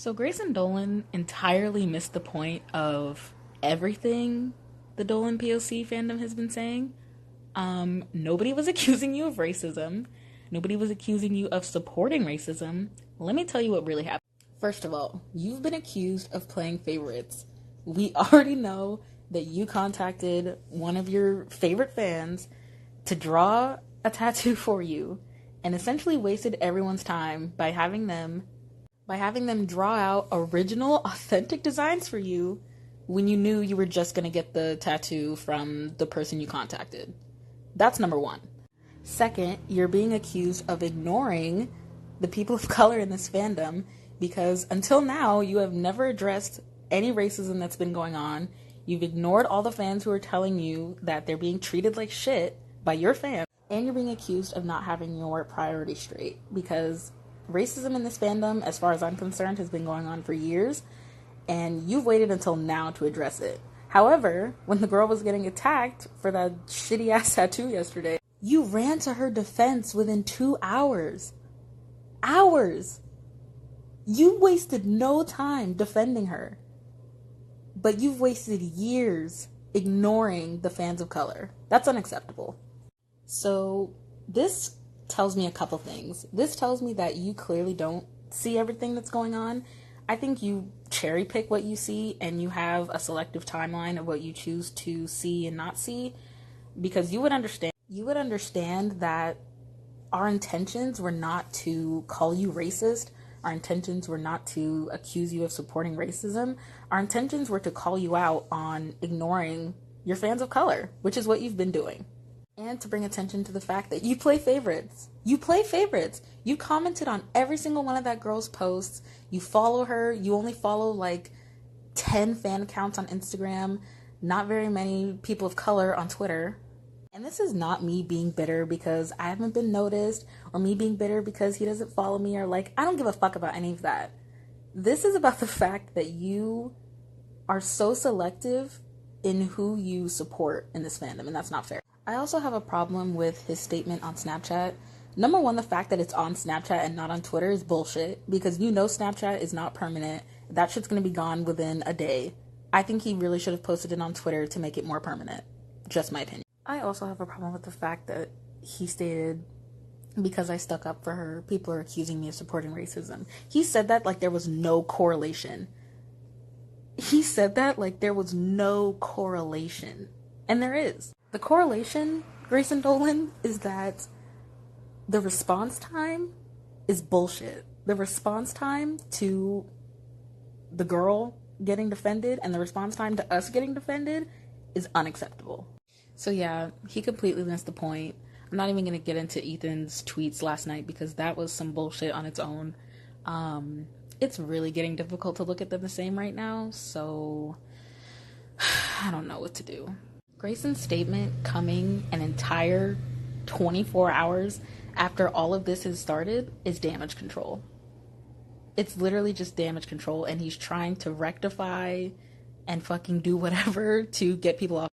So Grayson Dolan entirely missed the point of everything the Dolan POC fandom has been saying. Nobody was accusing you of racism. Nobody was accusing you of supporting racism. Let me tell you what really happened. First of all, you've been accused of playing favorites. We already know that you contacted one of your favorite fans to draw a tattoo for you and essentially wasted everyone's time by having them draw out original, authentic designs for you when you knew you were just going to get the tattoo from the person you contacted. That's number one. Second, you're being accused of ignoring the people of color in this fandom because until now, you have never addressed any racism that's been going on. You've ignored all the fans who are telling you that they're being treated like shit by your fans. And you're being accused of not having your priorities straight because racism in this fandom, as far as I'm concerned, has been going on for years, and you've waited until now to address it. However, when the girl was getting attacked for that shitty-ass tattoo yesterday, you ran to her defense within 2 hours. Hours! You wasted no time defending her, but you've wasted years ignoring the fans of color. That's unacceptable. So, this tells me a couple things. This tells me that you clearly don't see everything that's going on. I think you cherry pick what you see and you have a selective timeline of what you choose to see and not see, because you would understand that our intentions were not to call you racist. Our intentions were not to accuse you of supporting racism. Our intentions were to call you out on ignoring your fans of color, which is what you've been doing. And to bring attention to the fact that you play favorites. You play favorites. You commented on every single one of that girl's posts. You follow her. You only follow like 10 fan accounts on Instagram. Not very many people of color on Twitter. And this is not me being bitter because I haven't been noticed, or me being bitter because he doesn't follow me, or like, I don't give a fuck about any of that. This is about the fact that you are so selective in who you support in this fandom, and that's not fair. I also have a problem with his statement on Snapchat. Number one, the fact that it's on Snapchat and not on Twitter is bullshit, because you know Snapchat is not permanent. That shit's gonna be gone within a day. I think he really should have posted it on Twitter to make it more permanent. Just my opinion. I also have a problem with the fact that he stated, because I stuck up for her, people are accusing me of supporting racism. He said that like there was no correlation. He said that like there was no correlation. And there is. The correlation, Grayson Dolan, is that the response time is bullshit. The response time to the girl getting defended and the response time to us getting defended is unacceptable. So yeah, he completely missed the point. I'm not even going to get into Ethan's tweets last night because that was some bullshit on its own. It's really getting difficult to look at them the same right now, so I don't know what to do. Grayson's statement coming an entire 24 hours after all of this has started is damage control. It's literally just damage control, and he's trying to rectify and fucking do whatever to get people off.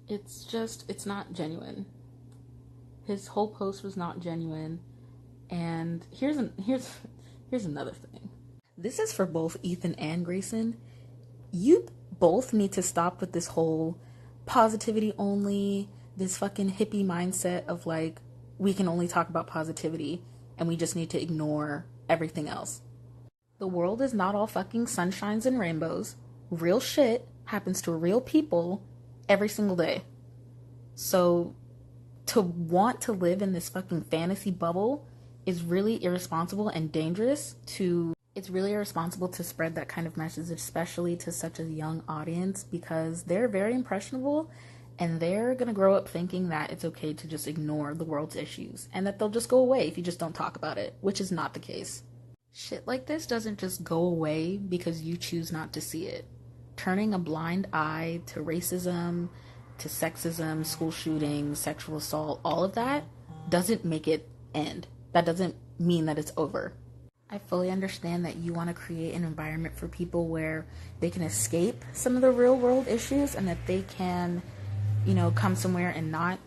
It's not genuine. His whole post was not genuine. And here's another thing. This is for both Ethan and Grayson. You both need to stop with this whole positivity only, this fucking hippie mindset of like, we can only talk about positivity and we just need to ignore everything else. The world is not all fucking sunshines and rainbows. Real shit happens to real people every single day. So to want to live in this fucking fantasy bubble is really irresponsible and dangerous. It's really irresponsible to spread that kind of message, especially to such a young audience, because they're very impressionable and they're gonna grow up thinking that it's okay to just ignore the world's issues and that they'll just go away if you just don't talk about it, which is not the case. Shit like this doesn't just go away because you choose not to see it. Turning a blind eye to racism, to sexism, school shootings, sexual assault, all of that doesn't make it end. That doesn't mean that it's over. I fully understand that you want to create an environment for people where they can escape some of the real world issues and that they can, come somewhere and not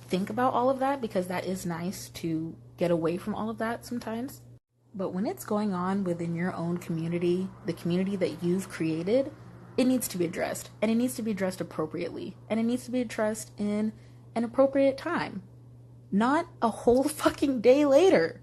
think about all of that, because that is nice to get away from all of that sometimes. But when it's going on within your own community, the community that you've created, it needs to be addressed. And it needs to be addressed appropriately. And it needs to be addressed in an appropriate time. Not a whole fucking day later.